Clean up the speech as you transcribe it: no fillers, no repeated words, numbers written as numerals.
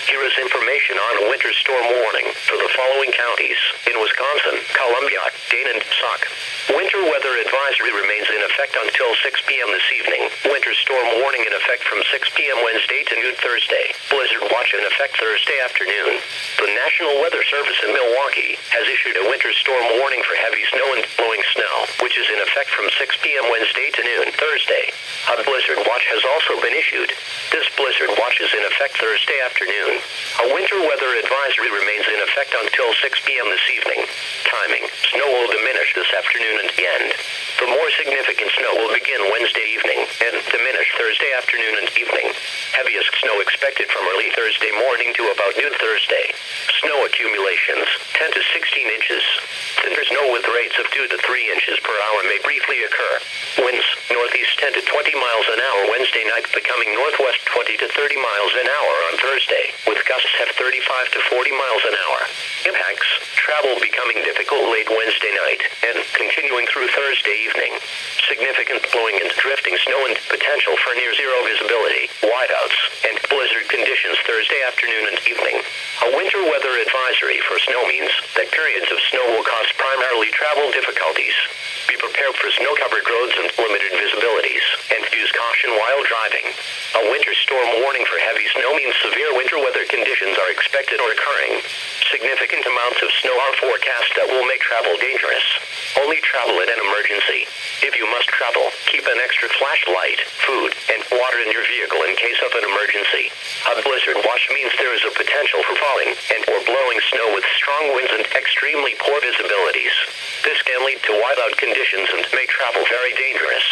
Here is information on a winter storm warning for the following counties in Wisconsin: Columbia, Dane, and Sauk. Winter weather advisory remains in effect until 6 p.m. this evening. Winter storm warning in effect from 6 p.m. Wednesday to noon Thursday. Blizzard watch in effect Thursday afternoon. The National Weather Service in Milwaukee has issued a winter storm warning for heavy snow and blowing snow, which is in effect from 6 p.m. Wednesday to noon Thursday. A blizzard watch has also been issued. This blizzard watch is in effect Thursday afternoon. A winter weather advisory remains in effect until 6 p.m. this evening. Timing: snow will diminish this afternoon and end. The more significant snow will begin Wednesday evening and diminish Thursday afternoon and evening. Heaviest snow expected from early Thursday morning to about noon Thursday. Snow accumulations 10 to 16 inches. Thinner snow with rates of 2 to 3 inches per hour may briefly occur. Winds northeast 10 to 20 miles an hour Wednesday night, becoming northwest 20 to 30 miles an hour on Thursday, with gusts at 35 to 40 miles an hour. Impacts: travel becoming difficult late Wednesday night and continuing through Thursday evening. Significant blowing and drifting snow and potential for near zero visibility, whiteouts, and blizzard conditions Thursday afternoon and evening. A winter weather advisory for snow means that periods of snow will cause primarily travel difficulties. Be prepared for snow-covered roads and limited visibilities, and use caution while driving. A winter storm warning for heavy snow means severe winter weather conditions are expected or occurring. Significant amounts of snow are forecast that will make travel dangerous. Only travel in an emergency. If you must travel, keep an extra flashlight, food, and water in your vehicle in case of an emergency. A blizzard watch means there is a potential for falling and or blowing snow with strong winds and extremely poor visibilities. This can lead to whiteout conditions and make travel very dangerous.